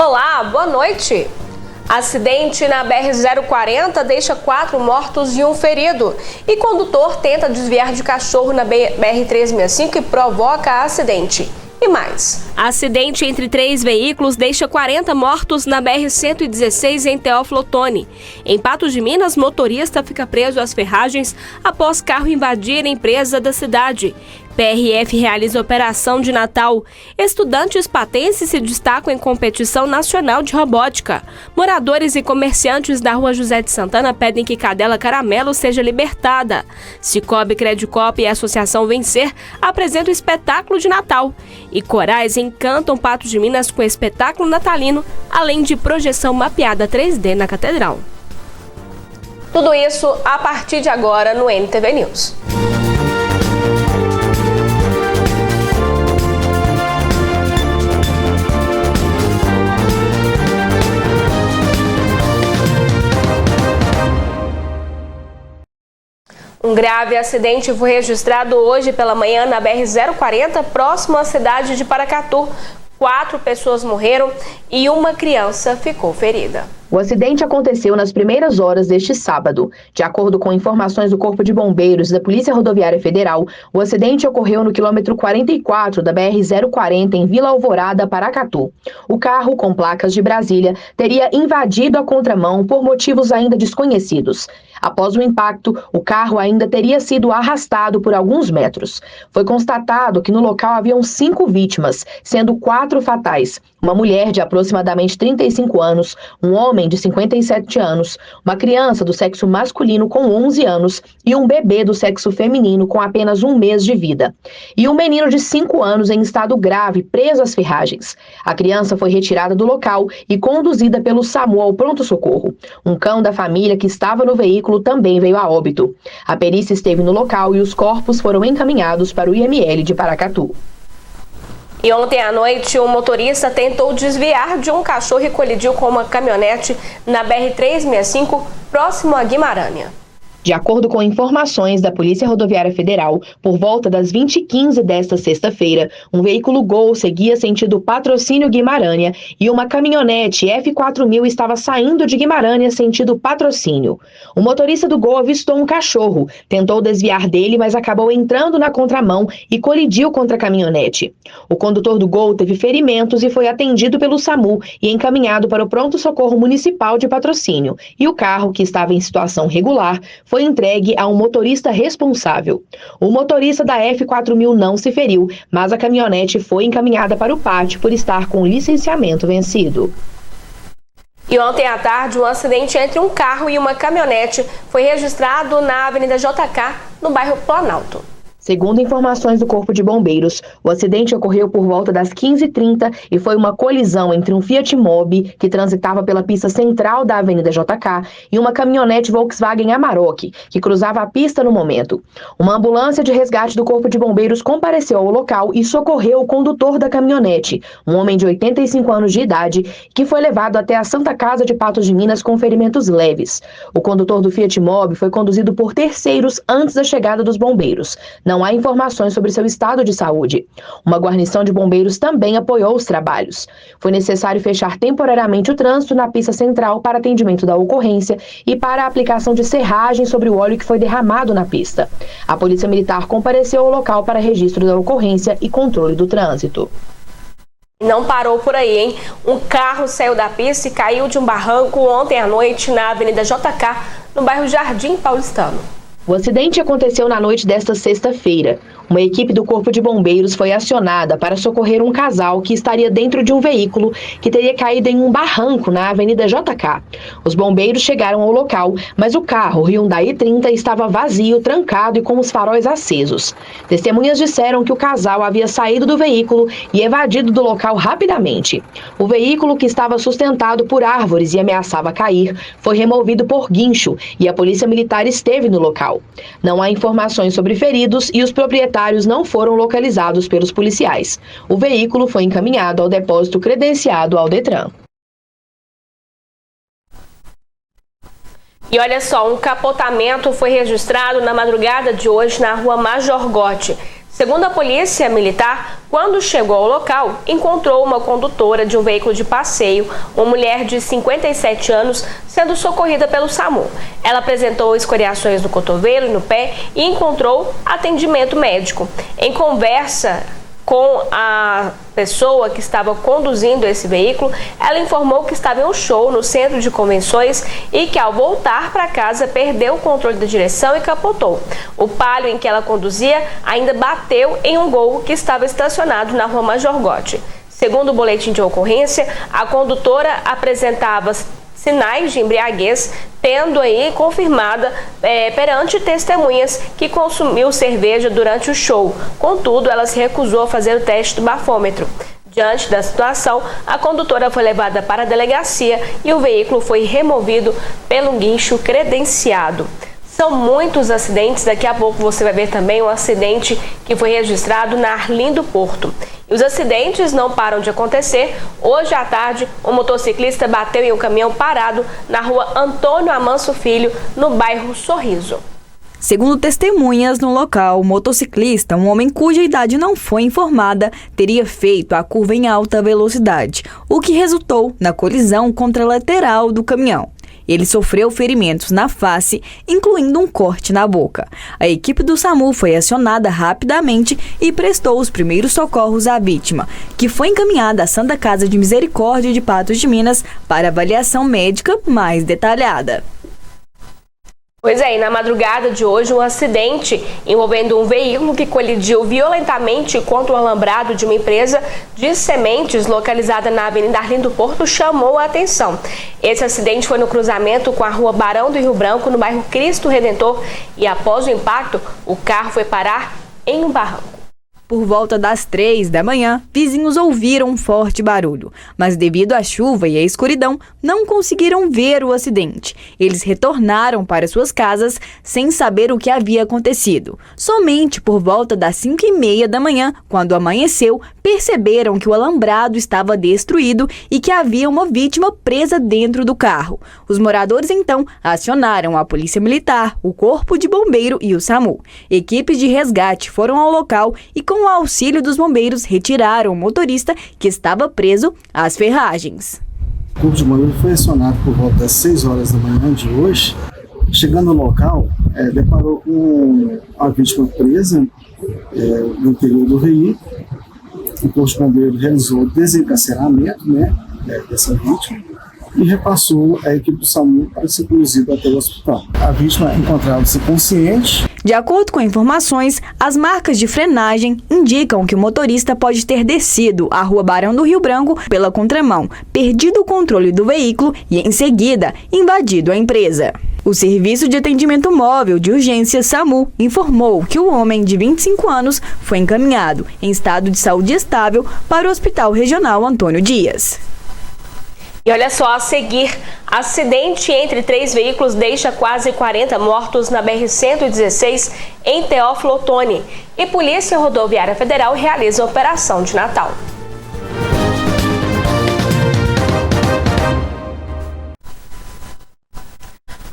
Olá, boa noite. Acidente na BR-040 deixa 4 mortos e 1 ferido. E condutor tenta desviar de cachorro na BR-365 e provoca acidente. E mais. Acidente entre 3 veículos deixa 40 mortos na BR-116 em Teófilo Otoni. Em Patos de Minas, motorista fica preso às ferragens após carro invadir a empresa da cidade. PRF realiza operação de Natal. Estudantes patenses se destacam em competição nacional de robótica. Moradores e comerciantes da Rua José de Santana pedem que Cadela Caramelo seja libertada. Cicobi Credicop e a Associação Vencer apresentam espetáculo de Natal. E corais encantam Patos de Minas com espetáculo natalino, além de projeção mapeada 3D na Catedral. Tudo isso a partir de agora no NTV News. Um grave acidente foi registrado hoje pela manhã na BR-040, próximo à cidade de Paracatu. 4 pessoas morreram e uma criança ficou ferida. O acidente aconteceu nas primeiras horas deste sábado. De acordo com informações do Corpo de Bombeiros da Polícia Rodoviária Federal, o acidente ocorreu no quilômetro 44 da BR-040 em Vila Alvorada, Paracatu. O carro, com placas de Brasília, teria invadido a contramão por motivos ainda desconhecidos. Após o impacto, o carro ainda teria sido arrastado por alguns metros. Foi constatado que no local haviam 5 vítimas, sendo 4 fatais. Uma mulher de aproximadamente 35 anos, um homem de 57 anos, uma criança do sexo masculino com 11 anos e um bebê do sexo feminino com apenas 1 mês de vida. E um menino de 5 anos em estado grave, preso às ferragens. A criança foi retirada do local e conduzida pelo SAMU ao pronto-socorro. Um cão da família que estava no veículo também veio a óbito. A perícia esteve no local e os corpos foram encaminhados para o IML de Paracatu. E ontem à noite, um motorista tentou desviar de um cachorro e colidiu com uma caminhonete na BR-365, próximo a Guimarães. De acordo com informações da Polícia Rodoviária Federal, por volta das 20h15 desta sexta-feira, um veículo Gol seguia sentido Patrocínio Guimarães e uma caminhonete F4000 estava saindo de Guimarães sentido Patrocínio. O motorista do Gol avistou um cachorro, tentou desviar dele, mas acabou entrando na contramão e colidiu contra a caminhonete. O condutor do Gol teve ferimentos e foi atendido pelo SAMU e encaminhado para o pronto-socorro municipal de Patrocínio. E o carro, que estava em situação regular, foi entregue a um motorista responsável. O motorista da F4000 não se feriu, mas a caminhonete foi encaminhada para o pátio por estar com o licenciamento vencido. E ontem à tarde, um acidente entre um carro e uma caminhonete foi registrado na Avenida JK, no bairro Planalto. Segundo informações do Corpo de Bombeiros, o acidente ocorreu por volta das 15h30 e foi uma colisão entre um Fiat Mobi, que transitava pela pista central da Avenida JK, e uma caminhonete Volkswagen Amarok, que cruzava a pista no momento. Uma ambulância de resgate do Corpo de Bombeiros compareceu ao local e socorreu o condutor da caminhonete, um homem de 85 anos de idade, que foi levado até a Santa Casa de Patos de Minas com ferimentos leves. O condutor do Fiat Mobi foi conduzido por terceiros antes da chegada dos bombeiros. Não há informações sobre seu estado de saúde. Uma guarnição de bombeiros também apoiou os trabalhos. Foi necessário fechar temporariamente o trânsito na pista central para atendimento da ocorrência e para a aplicação de serragem sobre o óleo que foi derramado na pista. A Polícia Militar compareceu ao local para registro da ocorrência e controle do trânsito. Não parou por aí, hein? Um carro saiu da pista e caiu de um barranco ontem à noite na Avenida JK, no bairro Jardim Paulistano. O acidente aconteceu na noite desta sexta-feira. Uma equipe do Corpo de Bombeiros foi acionada para socorrer um casal que estaria dentro de um veículo que teria caído em um barranco na Avenida JK. Os bombeiros chegaram ao local, mas o carro Hyundai 30 estava vazio, trancado e com os faróis acesos. Testemunhas disseram que o casal havia saído do veículo e evadido do local rapidamente. O veículo, que estava sustentado por árvores e ameaçava cair, foi removido por guincho e a Polícia Militar esteve no local. Não há informações sobre feridos e os proprietários não foram localizados pelos policiais. O veículo foi encaminhado ao depósito credenciado ao Detran. E olha só, um capotamento foi registrado na madrugada de hoje na rua Major Gotti. Segundo a polícia militar, quando chegou ao local, encontrou uma condutora de um veículo de passeio, uma mulher de 57 anos, sendo socorrida pelo SAMU. Ela apresentou escoriações no cotovelo e no pé e encontrou atendimento médico. Em conversa com a pessoa que estava conduzindo esse veículo, ela informou que estava em um show no centro de convenções e que ao voltar para casa perdeu o controle da direção e capotou. O Palio em que ela conduzia ainda bateu em um Gol que estava estacionado na rua Major Gotti. Segundo o boletim de ocorrência, a condutora apresentava sinais de embriaguez, tendo aí confirmada perante testemunhas que consumiu cerveja durante o show. Contudo, ela se recusou a fazer o teste do bafômetro. Diante da situação, a condutora foi levada para a delegacia e o veículo foi removido pelo guincho credenciado. São muitos acidentes, daqui a pouco você vai ver também um acidente que foi registrado na Arlindo Porto. E os acidentes não param de acontecer. Hoje à tarde, um motociclista bateu em um caminhão parado na rua Antônio Amanso Filho, no bairro Sorriso. Segundo testemunhas no local, o motociclista, um homem cuja idade não foi informada, teria feito a curva em alta velocidade, o que resultou na colisão contra a lateral do caminhão. Ele sofreu ferimentos na face, incluindo um corte na boca. A equipe do SAMU foi acionada rapidamente e prestou os primeiros socorros à vítima, que foi encaminhada à Santa Casa de Misericórdia de Patos de Minas para avaliação médica mais detalhada. Pois é, e na madrugada de hoje, um acidente envolvendo um veículo que colidiu violentamente contra o alambrado de uma empresa de sementes localizada na Avenida Arlindo Porto chamou a atenção. Esse acidente foi no cruzamento com a rua Barão do Rio Branco, no bairro Cristo Redentor, e após o impacto, o carro foi parar em um barranco. Por volta das 3 da manhã, vizinhos ouviram um forte barulho, mas devido à chuva e à escuridão, não conseguiram ver o acidente. Eles retornaram para suas casas sem saber o que havia acontecido. Somente por volta das 5h30 da manhã, quando amanheceu, perceberam que o alambrado estava destruído e que havia uma vítima presa dentro do carro. Os moradores então acionaram a Polícia Militar, o Corpo de Bombeiro e o SAMU. Equipes de resgate foram ao local e com o auxílio dos bombeiros, retiraram o motorista que estava preso às ferragens. O Corpo de Bombeiro foi acionado por volta das 6 horas da manhã de hoje. Chegando no local, deparou com a vítima presa no interior do veículo. O Corpo de Bombeiro realizou o desencarceramento dessa vítima e repassou a equipe do SAMU para ser conduzida até o hospital. A vítima encontrava-se consciente. De acordo com informações, as marcas de frenagem indicam que o motorista pode ter descido a rua Barão do Rio Branco pela contramão, perdido o controle do veículo e, em seguida, invadido a empresa. O Serviço de Atendimento Móvel de Urgência SAMU informou que o homem de 25 anos foi encaminhado, em estado de saúde estável, para o Hospital Regional Antônio Dias. E olha só, a seguir, acidente entre 3 veículos deixa quase 40 mortos na BR-116 em Teófilo Otoni. E Polícia Rodoviária Federal realiza a operação de Natal.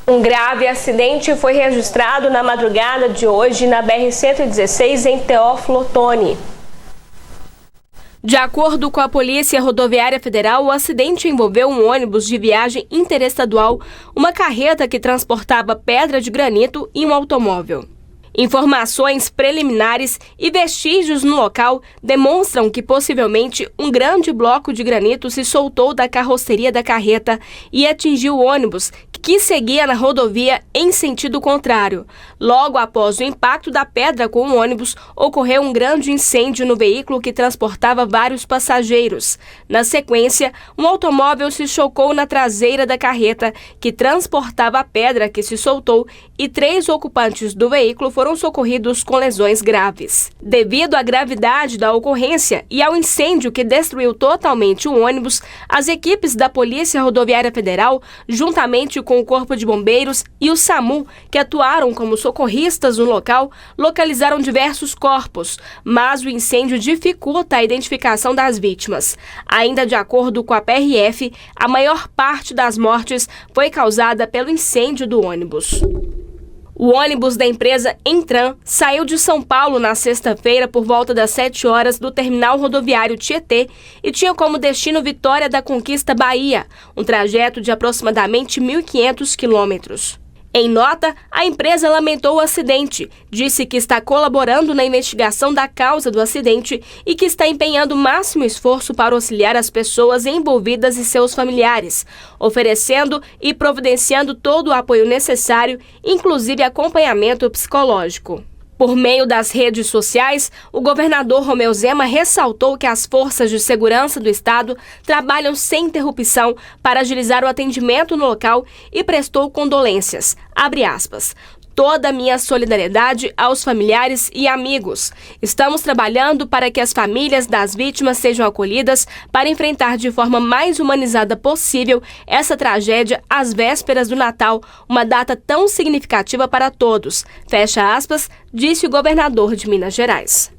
Um grave acidente foi registrado na madrugada de hoje na BR-116 em Teófilo Otoni. De acordo com a Polícia Rodoviária Federal, o acidente envolveu um ônibus de viagem interestadual, uma carreta que transportava pedra de granito e um automóvel. Informações preliminares e vestígios no local demonstram que possivelmente um grande bloco de granito se soltou da carroceria da carreta e atingiu o ônibus, que seguia na rodovia em sentido contrário. Logo após o impacto da pedra com o ônibus, ocorreu um grande incêndio no veículo que transportava vários passageiros. Na sequência, um automóvel se chocou na traseira da carreta, que transportava a pedra que se soltou, e 3 ocupantes do veículo foram socorridos com lesões graves. Devido à gravidade da ocorrência e ao incêndio que destruiu totalmente o ônibus, as equipes da Polícia Rodoviária Federal, juntamente com o Corpo de Bombeiros e o SAMU, que atuaram como socorristas no local, localizaram diversos corpos, mas o incêndio dificulta a identificação das vítimas. Ainda de acordo com a PRF, a maior parte das mortes foi causada pelo incêndio do ônibus. O ônibus da empresa Entran saiu de São Paulo na sexta-feira por volta das 7 horas do terminal rodoviário Tietê e tinha como destino Vitória da Conquista, Bahia, um trajeto de aproximadamente 1.500 quilômetros. Em nota, a empresa lamentou o acidente, disse que está colaborando na investigação da causa do acidente e que está empenhando o máximo esforço para auxiliar as pessoas envolvidas e seus familiares, oferecendo e providenciando todo o apoio necessário, inclusive acompanhamento psicológico. Por meio das redes sociais, o governador Romeu Zema ressaltou que as forças de segurança do estado trabalham sem interrupção para agilizar o atendimento no local e prestou condolências. Abre aspas. Toda a minha solidariedade aos familiares e amigos. Estamos trabalhando para que as famílias das vítimas sejam acolhidas para enfrentar de forma mais humanizada possível essa tragédia às vésperas do Natal, uma data tão significativa para todos. Fecha aspas, disse o governador de Minas Gerais.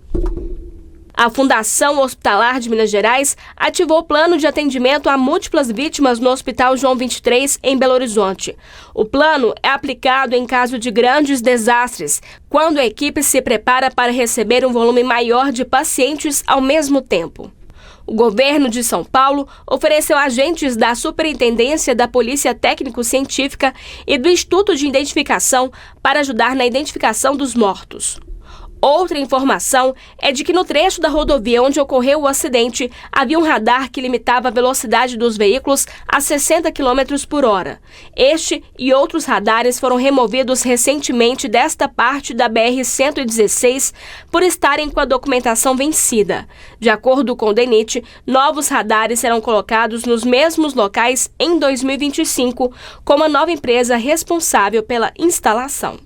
A Fundação Hospitalar de Minas Gerais ativou o plano de atendimento a múltiplas vítimas no Hospital João 23, em Belo Horizonte. O plano é aplicado em caso de grandes desastres, quando a equipe se prepara para receber um volume maior de pacientes ao mesmo tempo. O governo de São Paulo ofereceu agentes da Superintendência da Polícia Técnico-Científica e do Instituto de Identificação para ajudar na identificação dos mortos. Outra informação é de que no trecho da rodovia onde ocorreu o acidente, havia um radar que limitava a velocidade dos veículos a 60 km por hora. Este e outros radares foram removidos recentemente desta parte da BR-116 por estarem com a documentação vencida. De acordo com o DENIT, novos radares serão colocados nos mesmos locais em 2025, com uma nova empresa responsável pela instalação.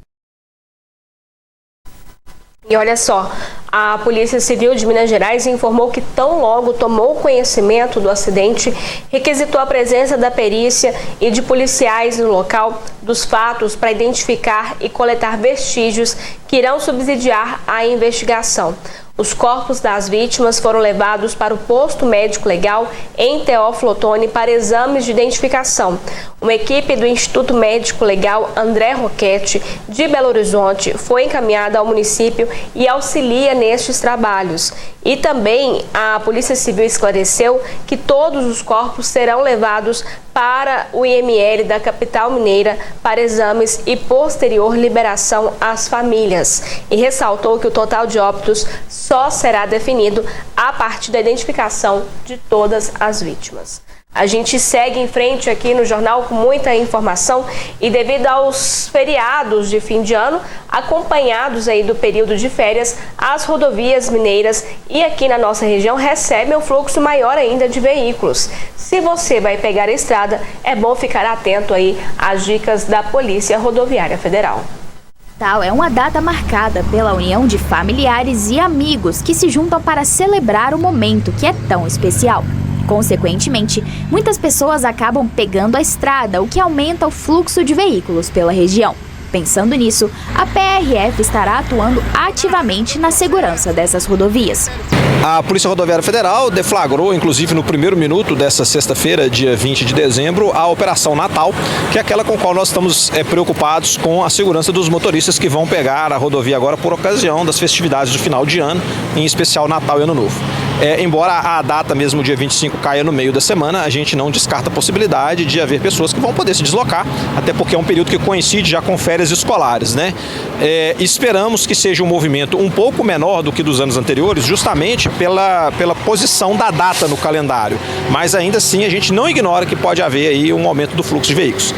E olha só, a Polícia Civil de Minas Gerais informou que tão logo tomou conhecimento do acidente, requisitou a presença da perícia e de policiais no local dos fatos para identificar e coletar vestígios que irão subsidiar a investigação. Os corpos das vítimas foram levados para o posto médico legal em Teófilo Otoni para exames de identificação. Uma equipe do Instituto Médico Legal André Roquette, de Belo Horizonte, foi encaminhada ao município e auxilia nestes trabalhos. E também a Polícia Civil esclareceu que todos os corpos serão levados para o IML da capital mineira para exames e posterior liberação às famílias. E ressaltou que o total de óbitos só será definido a partir da identificação de todas as vítimas. A gente segue em frente aqui no jornal com muita informação e devido aos feriados de fim de ano, acompanhados aí do período de férias, as rodovias mineiras e aqui na nossa região recebem um fluxo maior ainda de veículos. Se você vai pegar a estrada, é bom ficar atento aí às dicas da Polícia Rodoviária Federal. Natal é uma data marcada pela união de familiares e amigos que se juntam para celebrar o momento que é tão especial. Consequentemente, muitas pessoas acabam pegando a estrada, o que aumenta o fluxo de veículos pela região. Pensando nisso, a PRF estará atuando ativamente na segurança dessas rodovias. A Polícia Rodoviária Federal deflagrou, inclusive no primeiro minuto dessa sexta-feira, dia 20 de dezembro, a Operação Natal, que é aquela com a qual nós estamos preocupados com a segurança dos motoristas que vão pegar a rodovia agora por ocasião das festividades do final de ano, em especial Natal e Ano Novo. Embora a data mesmo, dia 25, caia no meio da semana, a gente não descarta a possibilidade de haver pessoas que vão poder se deslocar, até porque é um período que coincide já com férias escolares, né? Esperamos que seja um movimento um pouco menor do que dos anos anteriores, justamente pela posição da data no calendário. Mas ainda assim, a gente não ignora que pode haver aí um aumento do fluxo de veículos.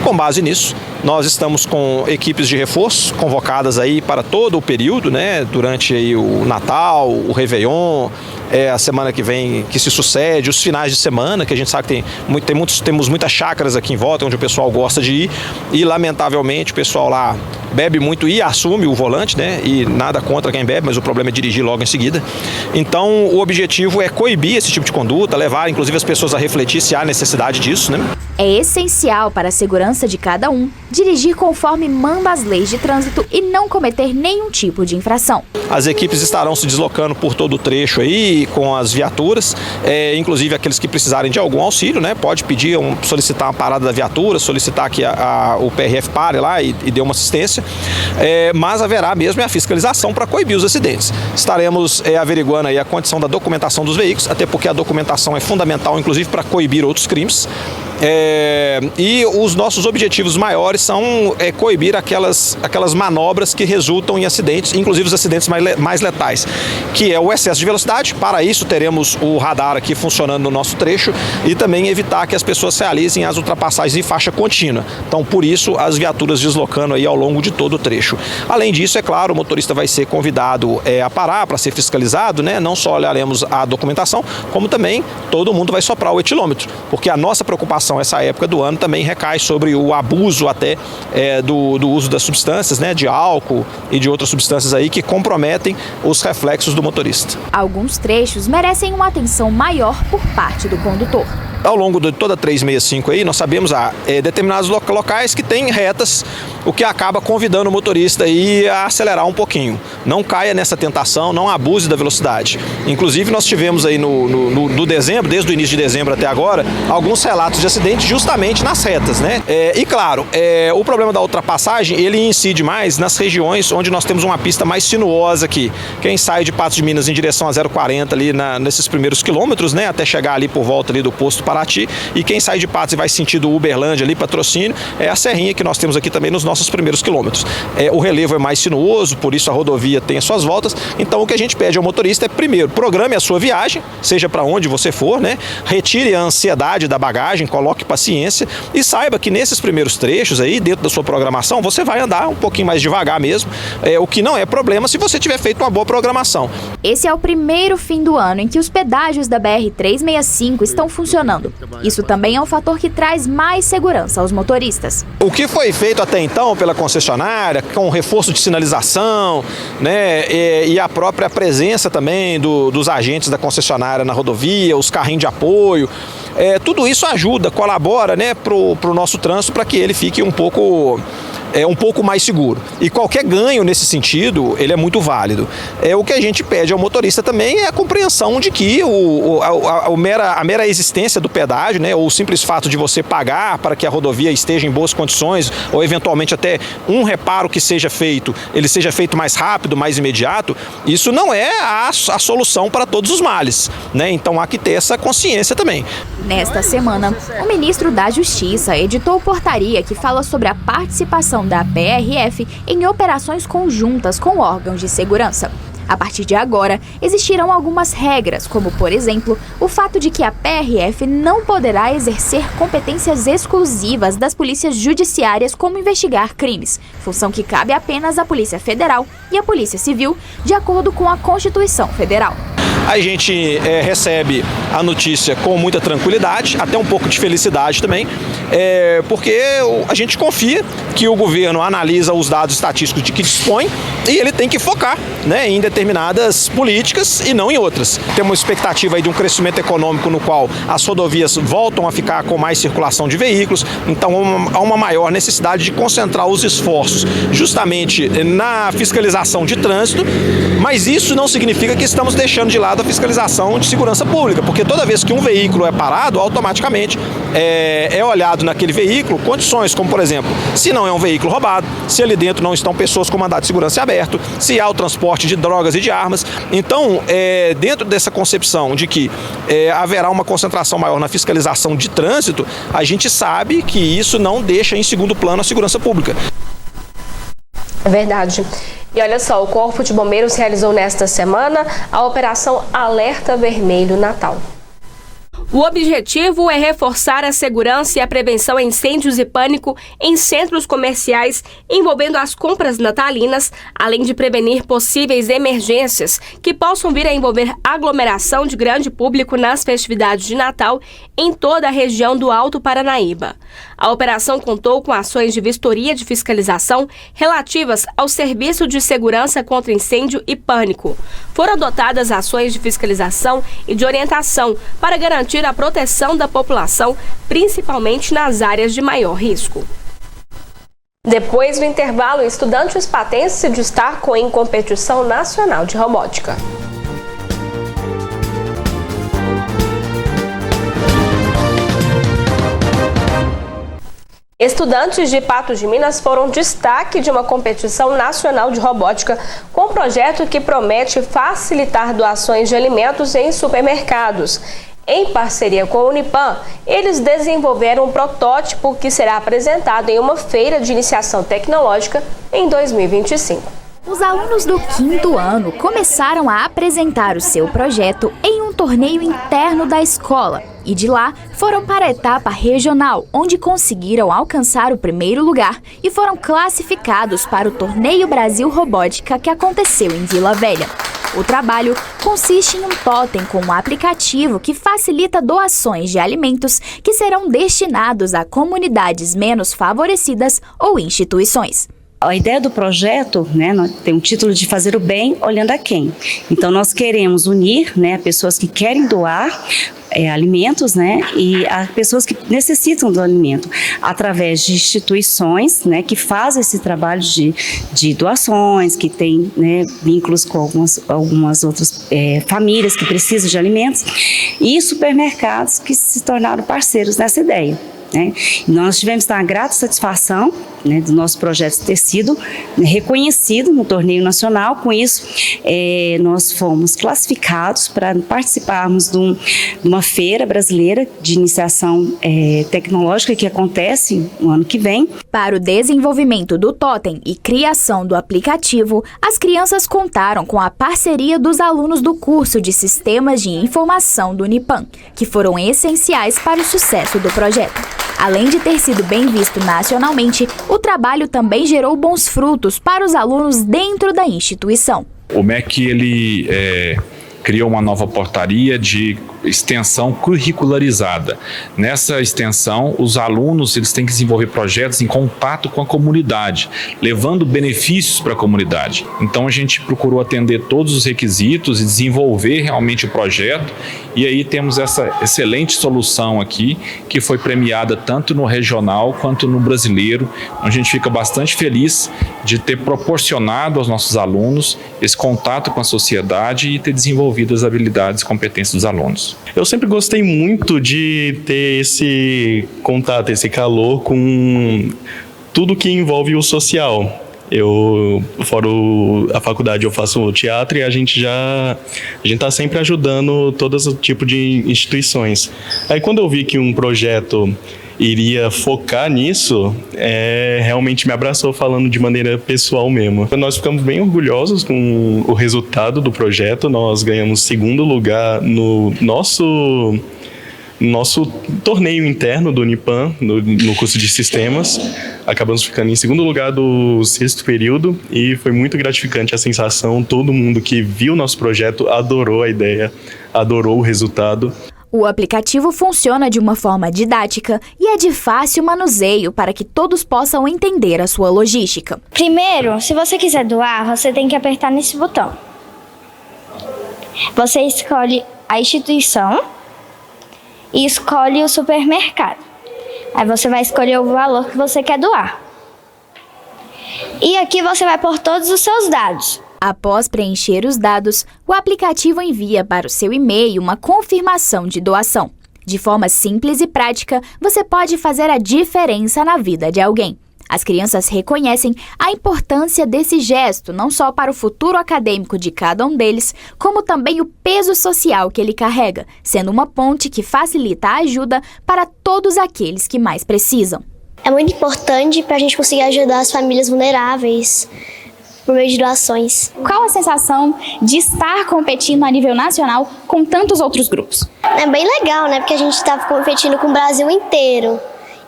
Com base nisso, nós estamos com equipes de reforço convocadas aí para todo o período, né? Durante aí o Natal, o Réveillon, a semana que vem que se sucede, os finais de semana, que a gente sabe que temos muitas chácaras aqui em volta, onde o pessoal gosta de ir, e lamentavelmente o pessoal lá bebe muito e assume o volante, né? E nada contra quem bebe, mas o problema é dirigir logo em seguida. Então o objetivo é coibir esse tipo de conduta, levar inclusive as pessoas a refletir se há necessidade disso, né? É essencial para a segurança de cada um dirigir conforme manda as leis de trânsito e não cometer nenhum tipo de infração. As equipes estarão se deslocando por todo o trecho aí com as viaturas, inclusive aqueles que precisarem de algum auxílio, né? Pode pedir, solicitar uma parada da viatura, solicitar que o PRF pare lá e dê uma assistência, mas haverá mesmo a fiscalização para coibir os acidentes. Estaremos averiguando aí a condição da documentação dos veículos, até porque a documentação é fundamental, inclusive, para coibir outros crimes. E os nossos objetivos maiores são coibir aquelas manobras que resultam em acidentes, inclusive os acidentes mais letais, que é o excesso de velocidade. Para isso teremos o radar aqui funcionando no nosso trecho e também evitar que as pessoas realizem as ultrapassagens em faixa contínua. Então, por isso, as viaturas deslocando aí ao longo de todo o trecho. Além disso, é claro, o motorista vai ser convidado a parar para ser fiscalizado, né? Não só olharemos a documentação, como também todo mundo vai soprar o etilômetro, porque a nossa preocupação essa época do ano também recai sobre o abuso até do uso das substâncias, né, de álcool e de outras substâncias aí que comprometem os reflexos do motorista. Alguns trechos merecem uma atenção maior por parte do condutor. Ao longo de toda a 365 aí, nós sabemos determinados locais que tem retas, o que acaba convidando o motorista aí a acelerar um pouquinho. Não caia nessa tentação, não abuse da velocidade. Inclusive, nós tivemos aí no dezembro, desde o início de dezembro até agora, alguns relatos de acidentes justamente nas retas, né? E claro, o problema da ultrapassagem, ele incide mais nas regiões onde nós temos uma pista mais sinuosa aqui. Quem sai de Patos de Minas em direção a 040 ali nesses primeiros quilômetros, né, até chegar ali por volta ali do posto Paraty, e quem sai de Patos e vai sentido Uberlândia ali, Patrocínio, é a serrinha que nós temos aqui também nos nossos primeiros quilômetros. O relevo é mais sinuoso, por isso a rodovia tem as suas voltas. Então o que a gente pede ao motorista é, primeiro, programe a sua viagem, seja para onde você for, né? Retire a ansiedade da bagagem, coloque paciência e saiba que nesses primeiros trechos aí, dentro da sua programação, você vai andar um pouquinho mais devagar mesmo, o que não é problema se você tiver feito uma boa programação. Esse é o primeiro fim do ano em que os pedágios da BR-365 estão funcionando. Isso também é um fator que traz mais segurança aos motoristas. O que foi feito até então pela concessionária, com o reforço de sinalização, né, e a própria presença também dos agentes da concessionária na rodovia, os carrinhos de apoio, tudo isso ajuda, colabora, né, para o nosso trânsito, para que ele fique um pouco mais seguro. E qualquer ganho nesse sentido, ele é muito válido. O que a gente pede ao motorista também é a compreensão de que a mera existência do pedágio, né, ou o simples fato de você pagar para que a rodovia esteja em boas condições, ou eventualmente até um reparo que seja feito, ele seja feito mais rápido, mais imediato, isso não é a solução para todos os males, né? Então há que ter essa consciência também. Nesta semana, o ministro da Justiça editou portaria que fala sobre a participação da PRF em operações conjuntas com órgãos de segurança. A partir de agora, existirão algumas regras, como, por exemplo, o fato de que a PRF não poderá exercer competências exclusivas das polícias judiciárias como investigar crimes, função que cabe apenas à Polícia Federal e à Polícia Civil, de acordo com a Constituição Federal. A gente recebe a notícia com muita tranquilidade, até um pouco de felicidade também, porque a gente confia que o governo analisa os dados estatísticos de que dispõe e ele tem que focar, né, em determinadas políticas e não em outras. Temos uma expectativa aí de um crescimento econômico no qual as rodovias voltam a ficar com mais circulação de veículos, então há uma maior necessidade de concentrar os esforços justamente na fiscalização de trânsito, mas isso não significa que estamos deixando de lado a fiscalização de segurança pública, porque toda vez que um veículo é parado, automaticamente é olhado naquele veículo condições, como por exemplo, se não é um veículo roubado, se ali dentro não estão pessoas com mandado de segurança aberto, se há o transporte de drogas e de armas. Então, dentro dessa concepção de que haverá uma concentração maior na fiscalização de trânsito, a gente sabe que isso não deixa em segundo plano a segurança pública. É verdade. E olha só, o Corpo de Bombeiros realizou nesta semana a Operação Alerta Vermelho Natal. O objetivo é reforçar a segurança e a prevenção a incêndios e pânico em centros comerciais envolvendo as compras natalinas, além de prevenir possíveis emergências que possam vir a envolver aglomeração de grande público nas festividades de Natal em toda a região do Alto Paranaíba. A operação contou com ações de vistoria de fiscalização relativas ao Serviço de Segurança contra Incêndio e Pânico. Foram adotadas ações de fiscalização e de orientação para garantir a proteção da população, principalmente nas áreas de maior risco. Depois do intervalo, estudantes patenses se destacam em competição nacional de robótica. Estudantes de Patos de Minas foram destaque de uma competição nacional de robótica com um projeto que promete facilitar doações de alimentos em supermercados. Em parceria com a Unipan, eles desenvolveram um protótipo que será apresentado em uma feira de iniciação tecnológica em 2025. Os alunos do 5º ano começaram a apresentar o seu projeto em um torneio interno da escola e de lá foram para a etapa regional, onde conseguiram alcançar o 1º lugar e foram classificados para o Torneio Brasil Robótica que aconteceu em Vila Velha. O trabalho consiste em um totem com um aplicativo que facilita doações de alimentos que serão destinados a comunidades menos favorecidas ou instituições. A ideia do projeto, tem o título de fazer o bem olhando a quem. Então, nós queremos unir, pessoas que querem doar alimentos, e as pessoas que necessitam do alimento, através de instituições, que fazem esse trabalho de doações, que tem, vínculos com algumas outras famílias que precisam de alimentos, e supermercados que se tornaram parceiros nessa ideia. Nós tivemos uma grata satisfação do nosso projeto ter sido reconhecido no torneio nacional. Com isso, nós fomos classificados para participarmos de uma feira brasileira de iniciação tecnológica que acontece no ano que vem. Para o desenvolvimento do totem e criação do aplicativo, as crianças contaram com a parceria dos alunos do curso de Sistemas de Informação do Unipan, que foram essenciais para o sucesso do projeto. Além de ter sido bem visto nacionalmente, o trabalho também gerou bons frutos para os alunos dentro da instituição. O MEC criou uma nova portaria de extensão curricularizada. Nessa extensão, os alunos eles têm que desenvolver projetos em contato com a comunidade, levando benefícios para a comunidade. Então a gente procurou atender todos os requisitos e desenvolver realmente o projeto, e aí temos essa excelente solução aqui, que foi premiada tanto no regional quanto no brasileiro. A gente fica bastante feliz de ter proporcionado aos nossos alunos esse contato com a sociedade e ter desenvolvido as habilidades e competências dos alunos. Eu sempre gostei muito de ter esse contato, esse calor com tudo que envolve o social. Fora a faculdade, eu faço teatro e a gente está sempre ajudando todo tipo de instituições. Aí quando eu vi que um projeto iria focar nisso, realmente me abraçou, falando de maneira pessoal mesmo. Nós ficamos bem orgulhosos com o resultado do projeto. Nós ganhamos 2º lugar no nosso torneio interno do Unipan, no curso de sistemas. Acabamos ficando em 2º lugar do 6º período e foi muito gratificante a sensação. Todo mundo que viu o nosso projeto adorou a ideia, adorou o resultado. O aplicativo funciona de uma forma didática e é de fácil manuseio para que todos possam entender a sua logística. Primeiro, se você quiser doar, você tem que apertar nesse botão. Você escolhe a instituição e escolhe o supermercado. Aí você vai escolher o valor que você quer doar. E aqui você vai pôr todos os seus dados. Após preencher os dados, o aplicativo envia para o seu e-mail uma confirmação de doação. De forma simples e prática, você pode fazer a diferença na vida de alguém. As crianças reconhecem a importância desse gesto, não só para o futuro acadêmico de cada um deles, como também o peso social que ele carrega, sendo uma ponte que facilita a ajuda para todos aqueles que mais precisam. É muito importante para a gente conseguir ajudar as famílias vulneráveis por meio de doações. Qual a sensação de estar competindo a nível nacional com tantos outros grupos? É bem legal, né? Porque a gente estava competindo com o Brasil inteiro.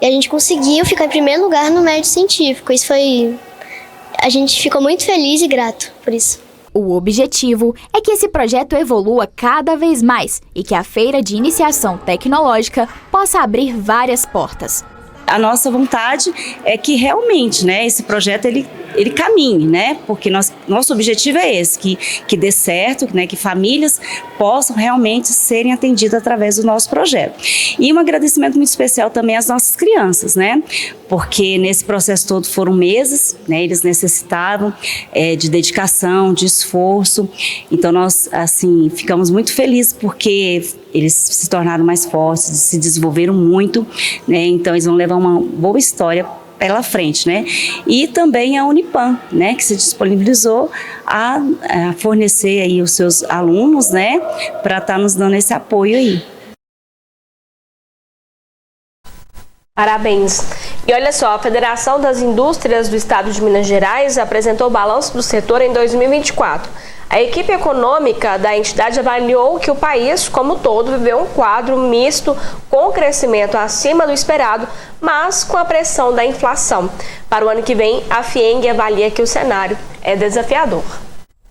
E a gente conseguiu ficar em primeiro lugar no médio científico. A gente ficou muito feliz e grato por isso. O objetivo é que esse projeto evolua cada vez mais e que a Feira de Iniciação Tecnológica possa abrir várias portas. a nossa vontade é que realmente, né, esse projeto ele caminhe, né, porque nosso objetivo é esse, que dê certo, né, que famílias possam realmente serem atendidas através do nosso projeto. E um agradecimento muito especial também às nossas crianças, né, porque nesse processo todo foram meses, né, eles necessitavam de dedicação, de esforço, então nós, assim, ficamos muito felizes porque eles se tornaram mais fortes, se desenvolveram muito, né, então eles vão levar uma boa história pela frente, né? E também a Unipam, né, que se disponibilizou a fornecer aí os seus alunos, né, para estar nos dando esse apoio aí. Parabéns. E olha só, a Federação das Indústrias do Estado de Minas Gerais apresentou o balanço do setor em 2024. A equipe econômica da entidade avaliou que o país, como um todo, viveu um quadro misto com crescimento acima do esperado, mas com a pressão da inflação. Para o ano que vem, a FIENG avalia que o cenário é desafiador.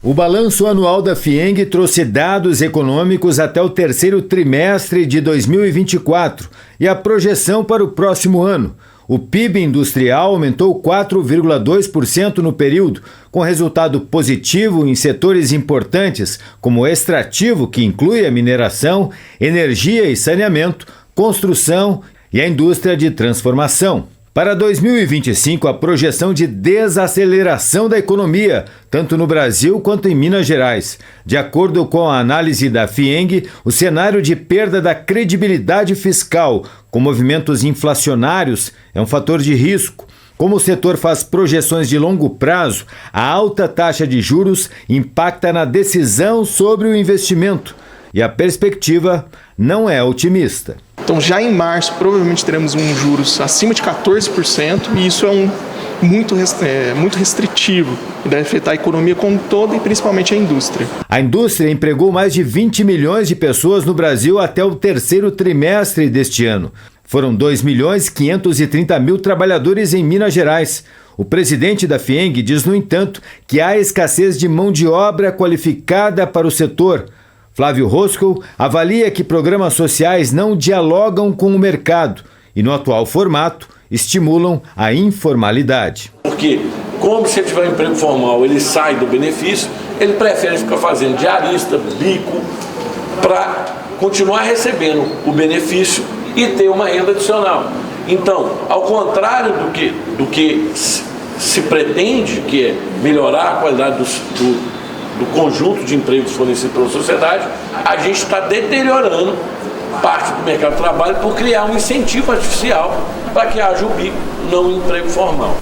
O balanço anual da FIENG trouxe dados econômicos até o terceiro trimestre de 2024 e a projeção para o próximo ano. O PIB industrial aumentou 4,2% no período, com resultado positivo em setores importantes, como o extrativo, que inclui a mineração, energia e saneamento, construção e a indústria de transformação. Para 2025, a projeção de desaceleração da economia, tanto no Brasil quanto em Minas Gerais. De acordo com a análise da FIENG, o cenário de perda da credibilidade fiscal com movimentos inflacionários é um fator de risco. Como o setor faz projeções de longo prazo, a alta taxa de juros impacta na decisão sobre o investimento e a perspectiva não é otimista. Então, já em março, provavelmente teremos juros acima de 14%, e isso é muito restritivo e deve afetar a economia como toda e principalmente a indústria. A indústria empregou mais de 20 milhões de pessoas no Brasil até o terceiro trimestre deste ano. Foram 2.530.000 trabalhadores em Minas Gerais. O presidente da FIENG diz, no entanto, que há escassez de mão de obra qualificada para o setor. Flávio Roscoe avalia que programas sociais não dialogam com o mercado e, no atual formato, estimulam a informalidade. Porque, como se ele tiver um emprego formal, ele sai do benefício, ele prefere ficar fazendo diarista, bico, para continuar recebendo o benefício e ter uma renda adicional. Então, ao contrário do que se pretende, que é melhorar a qualidade do conjunto de empregos fornecidos pela sociedade, a gente está deteriorando parte do mercado de trabalho por criar um incentivo artificial para que haja o bico, não o emprego formal.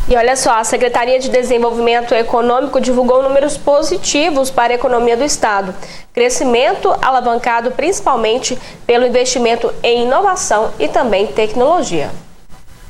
E olha só, a Secretaria de Desenvolvimento Econômico divulgou números positivos para a economia do Estado. Crescimento alavancado principalmente pelo investimento em inovação e também tecnologia.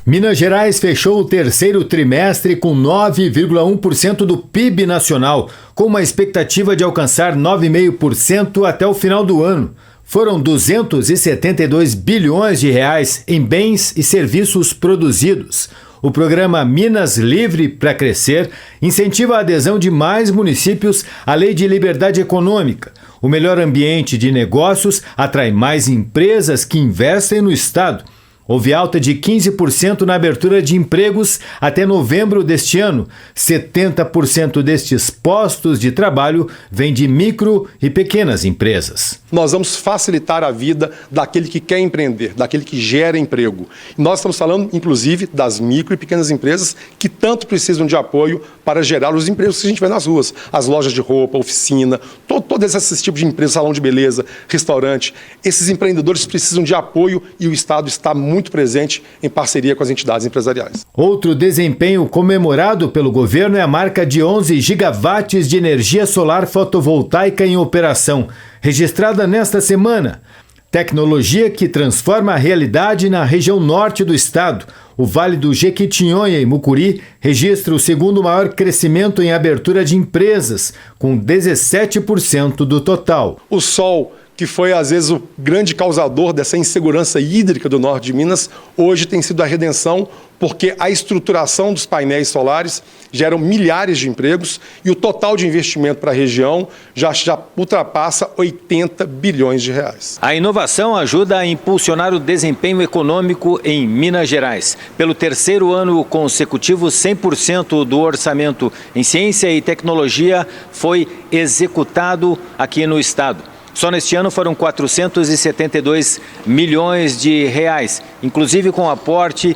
Minas Gerais fechou o terceiro trimestre com 9,1% do PIB nacional, com uma expectativa de alcançar 9,5% até o final do ano. Foram 272 bilhões de reais em bens e serviços produzidos. O programa Minas Livre para Crescer incentiva a adesão de mais municípios à Lei de Liberdade Econômica. O melhor ambiente de negócios atrai mais empresas que investem no Estado. Houve alta de 15% na abertura de empregos até novembro deste ano. 70% destes postos de trabalho vêm de micro e pequenas empresas. Nós vamos facilitar a vida daquele que quer empreender, daquele que gera emprego. Nós estamos falando, inclusive, das micro e pequenas empresas que tanto precisam de apoio para gerar os empregos que a gente vê nas ruas. As lojas de roupa, oficina, todos esses tipos de empresas, salão de beleza, restaurante. Esses empreendedores precisam de apoio e o Estado está muito presente em parceria com as entidades empresariais. Outro desempenho comemorado pelo governo é a marca de 11 gigawatts de energia solar fotovoltaica em operação, registrada nesta semana. Tecnologia que transforma a realidade na região norte do estado. O Vale do Jequitinhonha e Mucuri registra o segundo maior crescimento em abertura de empresas, com 17% do total. O sol que foi às vezes o grande causador dessa insegurança hídrica do norte de Minas, hoje tem sido a redenção, porque a estruturação dos painéis solares geram milhares de empregos e o total de investimento para a região já ultrapassa 80 bilhões de reais. A inovação ajuda a impulsionar o desempenho econômico em Minas Gerais. Pelo terceiro ano consecutivo, 100% do orçamento em ciência e tecnologia foi executado aqui no estado. Só neste ano foram 472 milhões de reais, inclusive com aporte,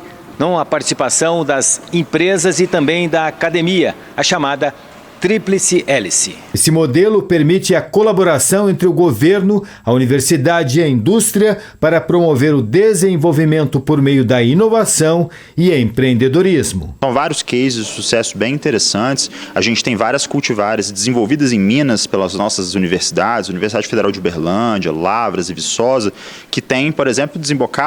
a participação das empresas e também da academia, a chamada Tríplice Hélice. Esse modelo permite a colaboração entre o governo, a universidade e a indústria para promover o desenvolvimento por meio da inovação e empreendedorismo. São vários cases de sucesso bem interessantes. A gente tem várias cultivares desenvolvidas em Minas pelas nossas universidades, Universidade Federal de Uberlândia, Lavras e Viçosa, que tem, por exemplo,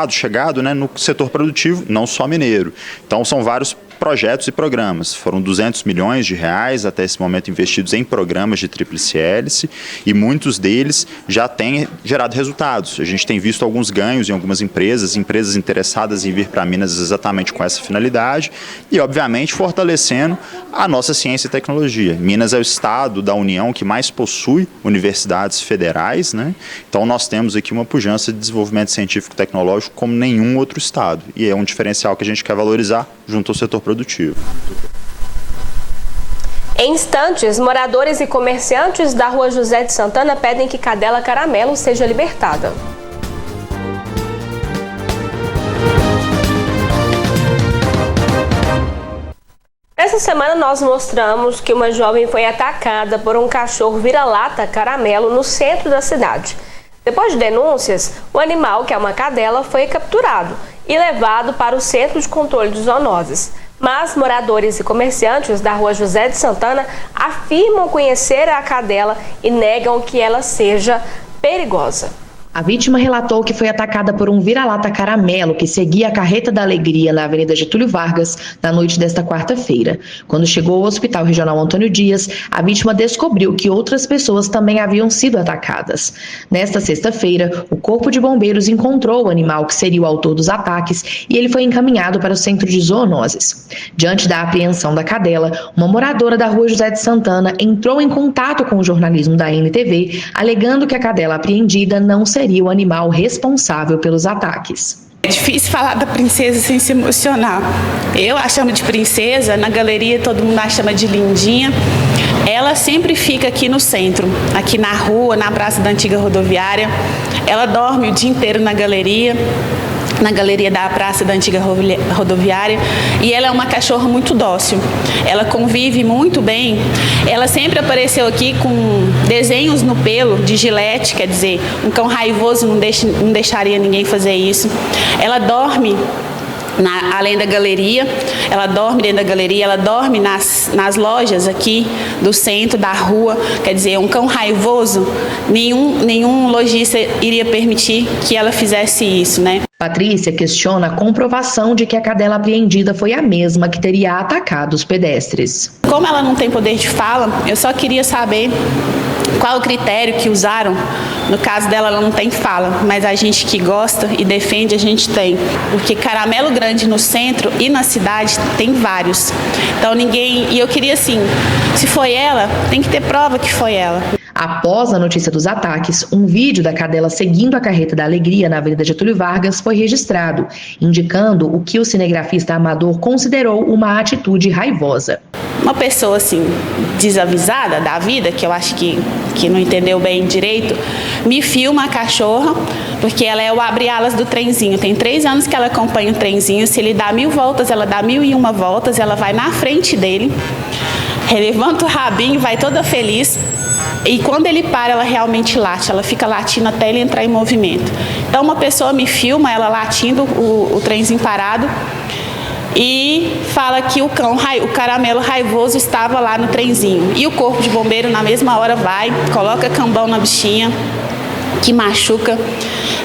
chegado no setor produtivo, não só mineiro. Então são vários projetos e programas. Foram 200 milhões de reais até esse momento investidos em programas de tríplice hélice e muitos deles já têm gerado resultados. A gente tem visto alguns ganhos em algumas empresas interessadas em vir para Minas exatamente com essa finalidade e, obviamente, fortalecendo a nossa ciência e tecnologia. Minas é o estado da União que mais possui universidades federais, né? Então nós temos aqui uma pujança de desenvolvimento científico e tecnológico como nenhum outro estado e é um diferencial que a gente quer valorizar junto ao setor produtivo. Em instantes, moradores e comerciantes da Rua José de Santana pedem que Cadela Caramelo seja libertada. Essa semana nós mostramos que uma jovem foi atacada por um cachorro vira-lata caramelo no centro da cidade. Depois de denúncias, o animal, que é uma cadela, foi capturado e levado para o Centro de Controle de Zoonoses. Mas moradores e comerciantes da Rua José de Santana afirmam conhecer a cadela e negam que ela seja perigosa. A vítima relatou que foi atacada por um vira-lata caramelo que seguia a Carreta da Alegria na Avenida Getúlio Vargas na noite desta quarta-feira. Quando chegou ao Hospital Regional Antônio Dias, a vítima descobriu que outras pessoas também haviam sido atacadas. Nesta sexta-feira, o Corpo de Bombeiros encontrou o animal que seria o autor dos ataques e ele foi encaminhado para o Centro de Zoonoses. Diante da apreensão da cadela, uma moradora da Rua José de Santana entrou em contato com o jornalismo da NTV, alegando que a cadela apreendida não seria o animal responsável pelos ataques. É difícil falar da princesa sem se emocionar. Eu a chamo de princesa, na galeria todo mundo a chama de lindinha. Ela sempre fica aqui no centro, aqui na rua, na praça da antiga rodoviária. Ela dorme o dia inteiro na galeria da praça da antiga rodoviária, e ela é uma cachorra muito dócil. Ela convive muito bem. Ela sempre apareceu aqui com desenhos no pelo de gilete, quer dizer, um cão raivoso não deixaria ninguém fazer isso. Ela dorme além da galeria, ela dorme dentro da galeria, ela dorme nas lojas aqui do centro, da rua. Quer dizer, um cão raivoso, nenhum lojista iria permitir que ela fizesse isso, né? Patrícia questiona a comprovação de que a cadela apreendida foi a mesma que teria atacado os pedestres. Como ela não tem poder de fala, eu só queria saber qual o critério que usaram. No caso dela, ela não tem fala, mas a gente que gosta e defende, a gente tem. Porque caramelo grande no centro e na cidade tem vários. Então e eu queria assim, se foi ela, tem que ter prova que foi ela. Após a notícia dos ataques, um vídeo da cadela seguindo a Carreta da Alegria na Avenida Getúlio Vargas foi registrado, indicando o que o cinegrafista amador considerou uma atitude raivosa. Uma pessoa assim, desavisada da vida, que eu acho que não entendeu bem direito, me filma a cachorra, porque ela é o abre-alas do trenzinho. Tem 3 anos que ela acompanha o trenzinho. Se ele dá 1000 voltas, ela dá 1001 voltas, ela vai na frente dele, levanta o rabinho, vai toda feliz. E quando ele para, ela realmente late, ela fica latindo até ele entrar em movimento. Então uma pessoa me filma, ela latindo, o trenzinho parado, e fala que o caramelo raivoso estava lá no trenzinho. E o corpo de bombeiro na mesma hora vai, coloca cambão na bichinha que machuca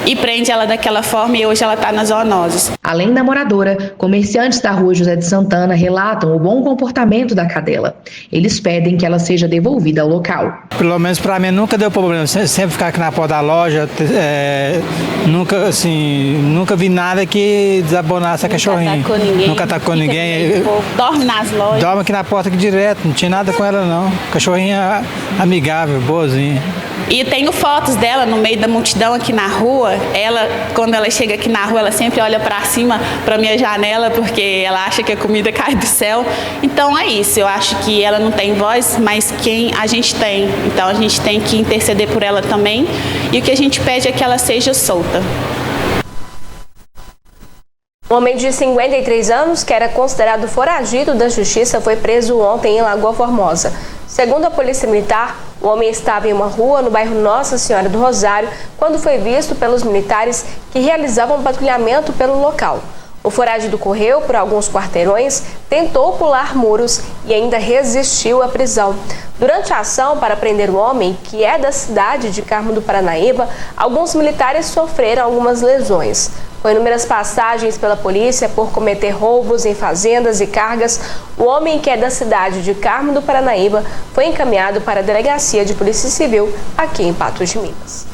e prende ela daquela forma, e hoje ela está nas zoonoses. Além da moradora, comerciantes da rua José de Santana relatam o bom comportamento da cadela. Eles pedem que ela seja devolvida ao local. Pelo menos para mim nunca deu problema, sempre ficar aqui na porta da loja, nunca vi nada que desabonasse a cachorrinha. Nunca atacou ninguém. Dorme nas lojas. Dorme aqui na porta aqui direto, não tinha nada com ela não. Cachorrinha amigável, boazinha. E tenho fotos dela no meio da multidão aqui na rua. Ela, quando ela chega aqui na rua, ela sempre olha para cima, para minha janela, porque ela acha que a comida cai do céu. Então é isso, eu acho que ela não tem voz, mas quem a gente tem. Então a gente tem que interceder por ela também. E o que a gente pede é que ela seja solta. Um homem de 53 anos, que era considerado foragido da justiça, foi preso ontem em Lagoa Formosa. Segundo a Polícia Militar, o homem estava em uma rua no bairro Nossa Senhora do Rosário quando foi visto pelos militares que realizavam patrulhamento pelo local. O foragido correu por alguns quarteirões, tentou pular muros e ainda resistiu à prisão. Durante a ação para prender o homem, que é da cidade de Carmo do Paranaíba, alguns militares sofreram algumas lesões. Com inúmeras passagens pela polícia por cometer roubos em fazendas e cargas, o homem, que é da cidade de Carmo do Paranaíba, foi encaminhado para a Delegacia de Polícia Civil aqui em Patos de Minas.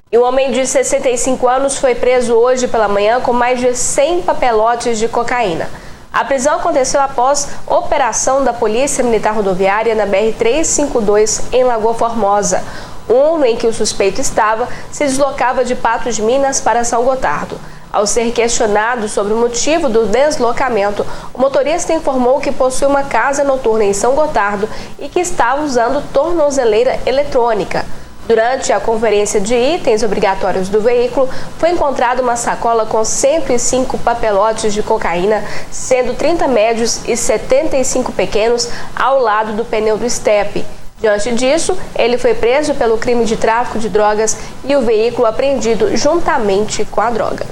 E um homem de 65 anos foi preso hoje pela manhã com mais de 100 papelotes de cocaína. A prisão aconteceu após operação da Polícia Militar Rodoviária na BR-352 em Lagoa Formosa. O Uno em que o suspeito estava se deslocava de Patos de Minas para São Gotardo. Ao ser questionado sobre o motivo do deslocamento, o motorista informou que possui uma casa noturna em São Gotardo e que estava usando tornozeleira eletrônica. Durante a conferência de itens obrigatórios do veículo, foi encontrada uma sacola com 105 papelotes de cocaína, sendo 30 médios e 75 pequenos ao lado do pneu do estepe. Diante disso, ele foi preso pelo crime de tráfico de drogas e o veículo apreendido juntamente com a droga.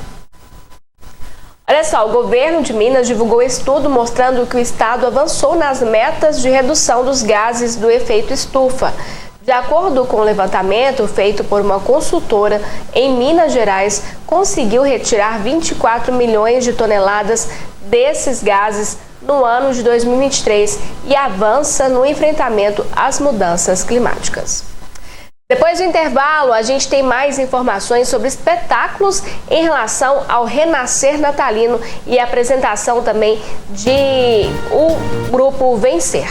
Olha só, o governo de Minas divulgou estudo mostrando que o estado avançou nas metas de redução dos gases do efeito estufa. De acordo com o levantamento feito por uma consultora em Minas Gerais, conseguiu retirar 24 milhões de toneladas desses gases no ano de 2023 e avança no enfrentamento às mudanças climáticas. Depois do intervalo, a gente tem mais informações sobre espetáculos em relação ao renascer natalino e a apresentação também de o grupo Vencer.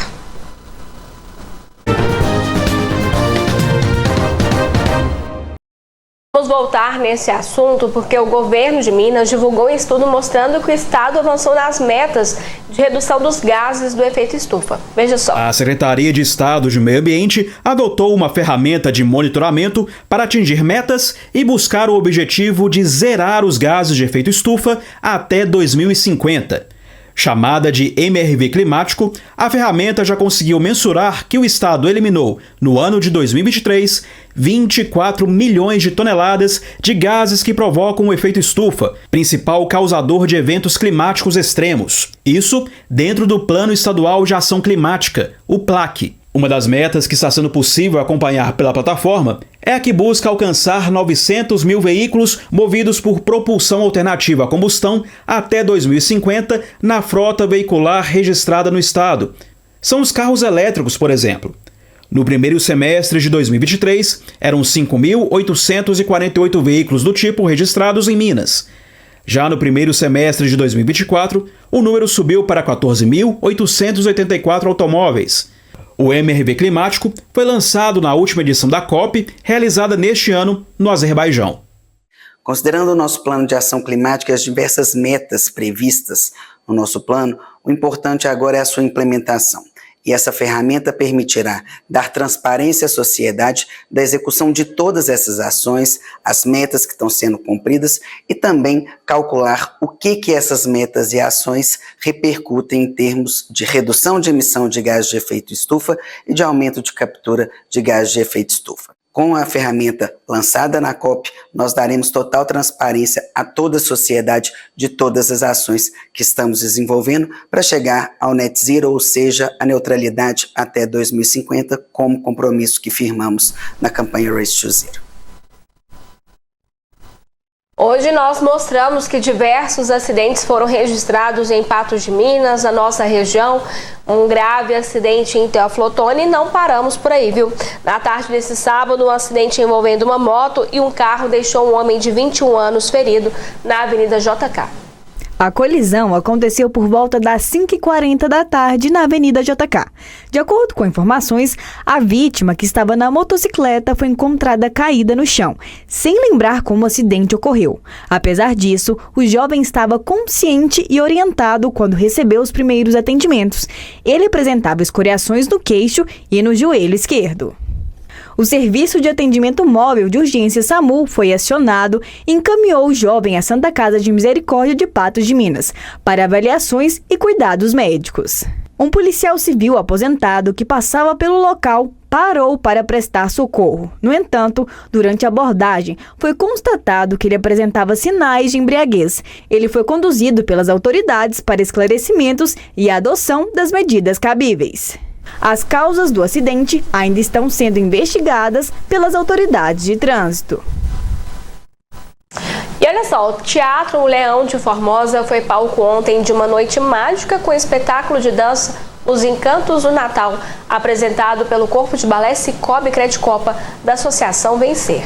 Vamos voltar nesse assunto porque o governo de Minas divulgou um estudo mostrando que o estado avançou nas metas de redução dos gases do efeito estufa. Veja só. A Secretaria de Estado de Meio Ambiente adotou uma ferramenta de monitoramento para atingir metas e buscar o objetivo de zerar os gases de efeito estufa até 2050. Chamada de MRV Climático, a ferramenta já conseguiu mensurar que o estado eliminou, no ano de 2023, 24 milhões de toneladas de gases que provocam o efeito estufa, principal causador de eventos climáticos extremos. Isso dentro do Plano Estadual de Ação Climática, o PLAC. Uma das metas que está sendo possível acompanhar pela plataforma é a que busca alcançar 900 mil veículos movidos por propulsão alternativa a combustão até 2050 na frota veicular registrada no estado. São os carros elétricos, por exemplo. No primeiro semestre de 2023, eram 5.848 veículos do tipo registrados em Minas. Já no primeiro semestre de 2024, o número subiu para 14.884 automóveis. O MRV Climático foi lançado na última edição da COP, realizada neste ano no Azerbaijão. Considerando o nosso plano de ação climática e as diversas metas previstas no nosso plano, o importante agora é a sua implementação. E essa ferramenta permitirá dar transparência à sociedade da execução de todas essas ações, as metas que estão sendo cumpridas e também calcular o que essas metas e ações repercutem em termos de redução de emissão de gases de efeito estufa e de aumento de captura de gases de efeito estufa. Com a ferramenta lançada na COP, nós daremos total transparência a toda a sociedade de todas as ações que estamos desenvolvendo para chegar ao Net Zero, ou seja, a neutralidade até 2050, como compromisso que firmamos na campanha Race to Zero. Hoje nós mostramos que diversos acidentes foram registrados em Patos de Minas, na nossa região. Um grave acidente em Teófilo Otoni e não paramos por aí, viu? Na tarde desse sábado, um acidente envolvendo uma moto e um carro deixou um homem de 21 anos ferido na Avenida JK. A colisão aconteceu por volta das 5h40 da tarde na Avenida JK. De acordo com informações, a vítima, que estava na motocicleta, foi encontrada caída no chão, sem lembrar como o acidente ocorreu. Apesar disso, o jovem estava consciente e orientado quando recebeu os primeiros atendimentos. Ele apresentava escoriações no queixo e no joelho esquerdo. O Serviço de Atendimento Móvel de Urgência SAMU foi acionado e encaminhou o jovem à Santa Casa de Misericórdia de Patos de Minas para avaliações e cuidados médicos. Um policial civil aposentado que passava pelo local parou para prestar socorro. No entanto, durante a abordagem, foi constatado que ele apresentava sinais de embriaguez. Ele foi conduzido pelas autoridades para esclarecimentos e a adoção das medidas cabíveis. As causas do acidente ainda estão sendo investigadas pelas autoridades de trânsito. E olha só, o Teatro Leão de Formosa foi palco ontem de uma noite mágica com espetáculo de dança Os Encantos do Natal, apresentado pelo Corpo de Balé Cicobi Credicopa da Associação Vencer.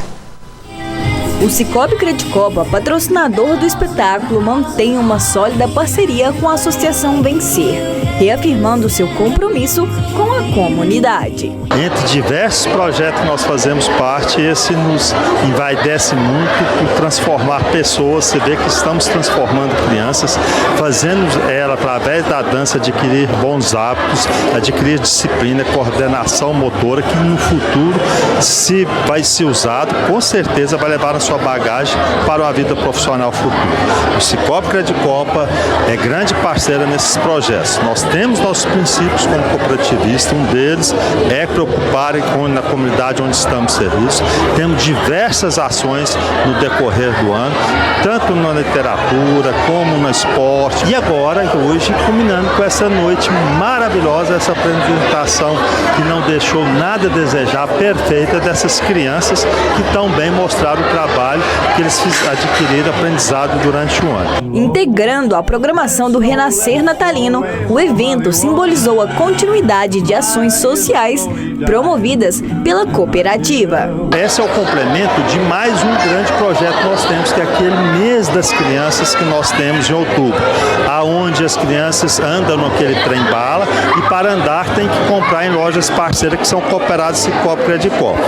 O Cicobi Credicopa, patrocinador do espetáculo, mantém uma sólida parceria com a Associação Vencer, reafirmando seu compromisso com a comunidade. Entre diversos projetos que nós fazemos parte, esse nos envaidece muito por transformar pessoas. Você vê que estamos transformando crianças, fazendo ela, através da dança, adquirir bons hábitos, adquirir disciplina, coordenação motora, que no futuro, se vai ser usado, com certeza vai levar a sua bagagem para uma vida profissional futura. O Cicobi Credicopa é grande parceira nesses projetos. Nós temos nossos princípios como cooperativista, um deles é preocupar na comunidade onde estamos serviços. Temos diversas ações no decorrer do ano, tanto na literatura como no esporte. E agora, hoje, culminando com essa noite maravilhosa, essa apresentação que não deixou nada a desejar, perfeita, dessas crianças que tão bem mostraram o trabalho que eles adquiriram aprendizado durante o ano. Integrando a programação do Renascer Natalino, o evento simbolizou a continuidade de ações sociais promovidas pela cooperativa. Esse é o complemento de mais um grande projeto que nós temos, que é aquele mês das crianças que nós temos em outubro, aonde as crianças andam naquele trem-bala e para andar tem que comprar em lojas parceiras que são cooperadas Cicobi Credicopa.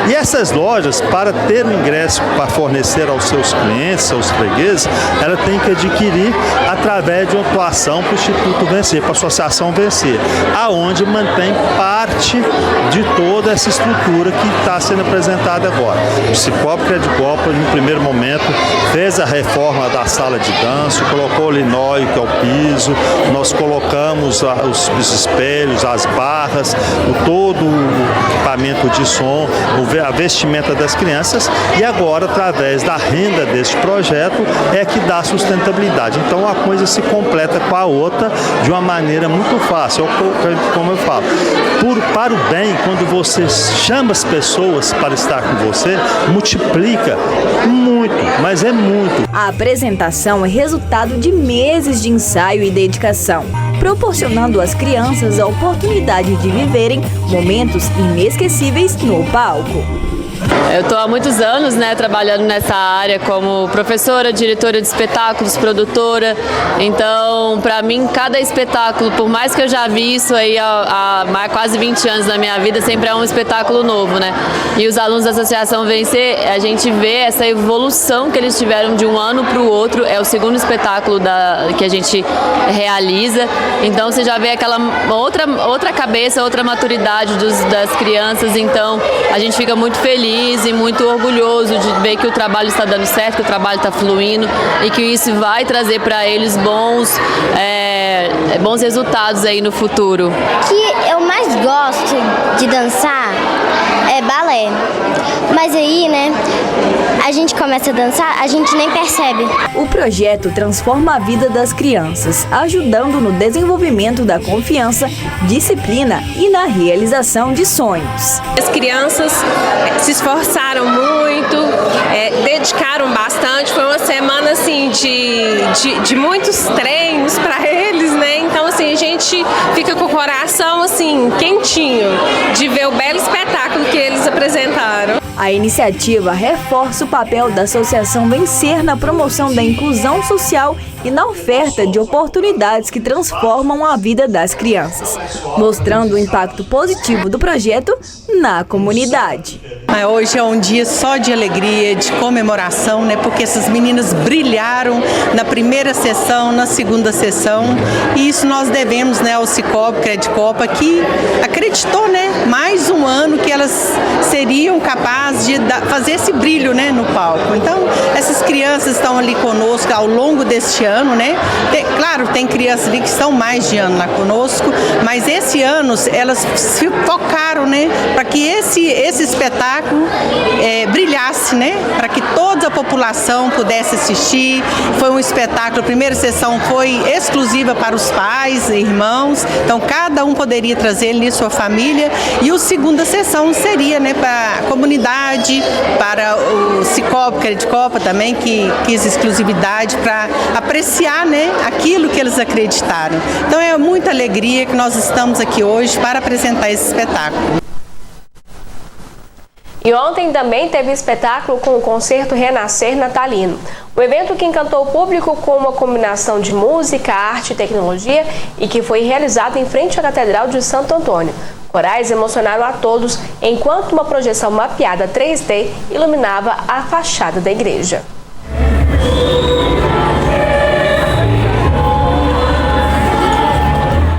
E essas lojas, para ter um ingresso para fornecer aos seus clientes, aos fregueses, ela tem que adquirir através de uma doação para o Instituto Vencer, para a Associação Vencer, aonde mantém parte de toda essa estrutura que está sendo apresentada agora. O Cicobi Credicopa, no primeiro momento, fez a reforma da sala de dança, colocou o linóleo, que é o piso, nós colocamos os espelhos, as barras, todo o equipamento de som, a vestimenta das crianças, e agora, através da renda deste projeto, é que dá sustentabilidade. Então a coisa se completa com a outra de uma maneira muito fácil. Como eu falo, para o bem, quando você chama as pessoas para estar com você, multiplica muito, mas é muito. A apresentação é resultado de meses de ensaio e dedicação, proporcionando às crianças a oportunidade de viverem momentos inesquecíveis no palco. Eu estou há muitos anos, trabalhando nessa área como professora, diretora de espetáculos, produtora. Então, para mim, cada espetáculo, por mais que eu já vi isso aí há quase 20 anos na minha vida, sempre é um espetáculo novo, E os alunos da Associação Vencer, a gente vê essa evolução que eles tiveram de um ano para o outro. É o segundo espetáculo que a gente realiza. Então, você já vê aquela outra cabeça, outra maturidade das crianças. Então, a gente fica muito feliz e muito orgulhoso de ver que o trabalho está dando certo, que o trabalho está fluindo e que isso vai trazer para eles bons resultados aí no futuro. O que eu mais gosto de dançar é balé. Mas aí, a gente começa a dançar, a gente nem percebe. O projeto transforma a vida das crianças, ajudando no desenvolvimento da confiança, disciplina e na realização de sonhos. As crianças se esforçaram muito, dedicaram bastante. Foi uma semana assim de muitos treinos para eles, né? Então assim a gente fica com o coração assim quentinho de ver o belo espetáculo que eles apresentaram. A iniciativa reforça o papel da Associação Vencer na promoção da inclusão social e na oferta de oportunidades que transformam a vida das crianças, mostrando o impacto positivo do projeto na comunidade. Hoje é um dia só de alegria, de comemoração, né? Porque essas meninas brilharam na primeira sessão, na segunda sessão, e isso nós devemos, né, ao Cicobi Credicopa, que acreditou, né, mais um ano que elas seriam capazes de fazer esse brilho, né, no palco. Então, essas crianças estão ali conosco ao longo deste ano, né? Claro, tem crianças ali que estão mais de ano lá conosco, mas esse ano elas se focaram, né, para que esse espetáculo brilhasse, né, para que toda a população pudesse assistir. Foi um espetáculo, a primeira sessão foi exclusiva para os pais e irmãos, então cada um poderia trazer ali sua família, e a segunda sessão seria, né, para a comunidade, para o Cicobi Credicopa também, que quis exclusividade para apreciar, né, aquilo que eles acreditaram. Então é muita alegria que nós estamos aqui hoje para apresentar esse espetáculo. E ontem também teve espetáculo com o concerto Renascer Natalino. O evento que encantou o público com uma combinação de música, arte e tecnologia e que foi realizado em frente à Catedral de Santo Antônio. Corais emocionaram a todos enquanto uma projeção mapeada 3D iluminava a fachada da igreja.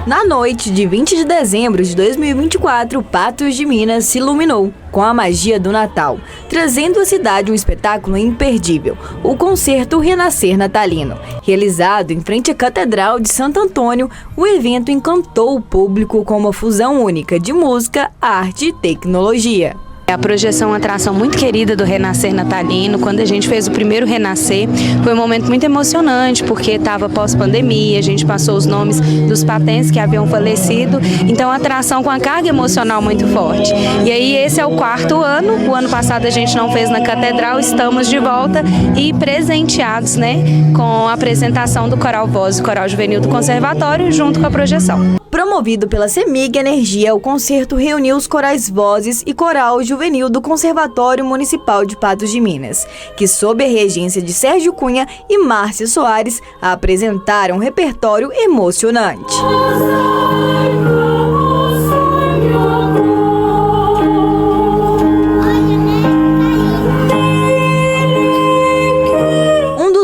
Na noite de 20 de dezembro de 2024, Patos de Minas se iluminou com a magia do Natal, trazendo à cidade um espetáculo imperdível, o concerto Renascer Natalino. Realizado em frente à Catedral de Santo Antônio, o evento encantou o público com uma fusão única de música, arte e tecnologia. A projeção é uma atração muito querida do Renascer Natalino. Quando a gente fez o primeiro Renascer, foi um momento muito emocionante, porque estava pós-pandemia, a gente passou os nomes dos patentes que haviam falecido, então a atração com a carga emocional muito forte. E aí esse é o 4º ano, o ano passado a gente não fez na Catedral, estamos de volta e presenteados, né, com a apresentação do Coral Voz e Coral Juvenil do Conservatório, junto com a projeção. Promovido pela CEMIG Energia, o concerto reuniu os corais Vozes e Coral Juvenil do Conservatório Municipal de Patos de Minas, que, sob a regência de Sérgio Cunha e Márcia Soares, apresentaram um repertório emocionante.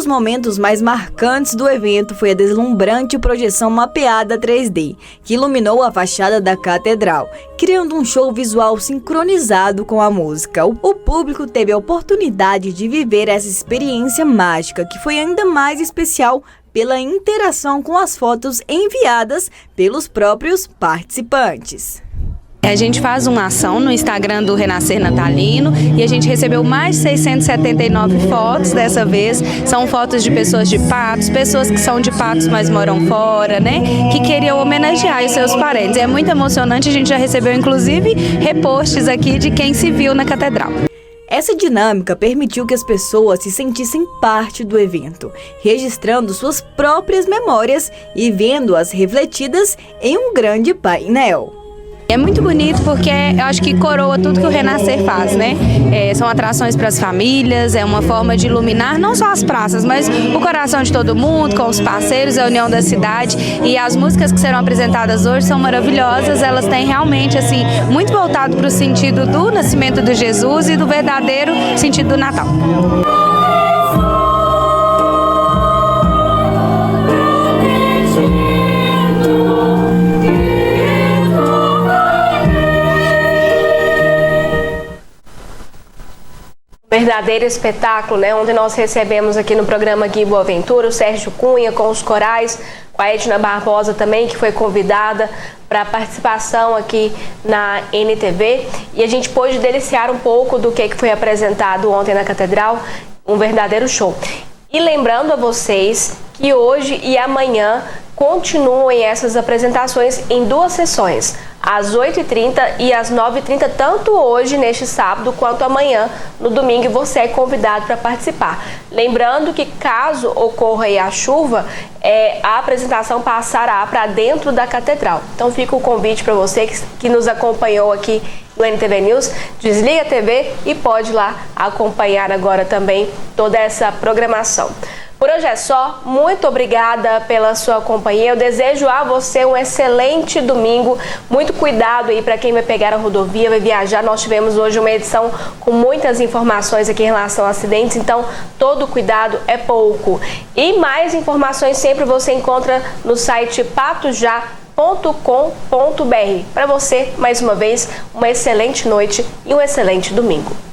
Momentos mais marcantes do evento foi a deslumbrante projeção mapeada 3D, que iluminou a fachada da catedral, criando um show visual sincronizado com a música. O público teve a oportunidade de viver essa experiência mágica, que foi ainda mais especial pela interação com as fotos enviadas pelos próprios participantes. A gente faz uma ação no Instagram do Renascer Natalino e a gente recebeu mais de 679 fotos dessa vez. São fotos de pessoas de Patos, pessoas que são de Patos, mas moram fora, né? Que queriam homenagear os seus parentes. É muito emocionante, a gente já recebeu inclusive repostes aqui de quem se viu na catedral. Essa dinâmica permitiu que as pessoas se sentissem parte do evento, registrando suas próprias memórias e vendo-as refletidas em um grande painel. É muito bonito porque eu acho que coroa tudo que o Renascer faz, né? São atrações para as famílias, é uma forma de iluminar não só as praças, mas o coração de todo mundo, com os parceiros, a união da cidade. E as músicas que serão apresentadas hoje são maravilhosas, elas têm realmente, assim, muito voltado para o sentido do nascimento de Jesus e do verdadeiro sentido do Natal. Verdade. verdadeiro espetáculo, né? Ontem nós recebemos aqui no programa Gui Boaventura o Sérgio Cunha com os corais, com a Edna Barbosa também, que foi convidada para participação aqui na NTV, e a gente pôde deliciar um pouco do que foi apresentado ontem na Catedral, um verdadeiro show. E lembrando a vocês que hoje e amanhã continuem essas apresentações em 2 sessões, às 8h30 e às 9h30, tanto hoje, neste sábado, quanto amanhã, no domingo, e você é convidado para participar. Lembrando que, caso ocorra aí a chuva, a apresentação passará para dentro da Catedral. Então fica o convite para você que nos acompanhou aqui no NTV News, desliga a TV e pode lá acompanhar agora também toda essa programação. Por hoje é só, muito obrigada pela sua companhia, eu desejo a você um excelente domingo, muito cuidado aí para quem vai pegar a rodovia, vai viajar, nós tivemos hoje uma edição com muitas informações aqui em relação a acidentes, então todo cuidado é pouco. E mais informações sempre você encontra no site patujá.com.br. Para você, mais uma vez, uma excelente noite e um excelente domingo.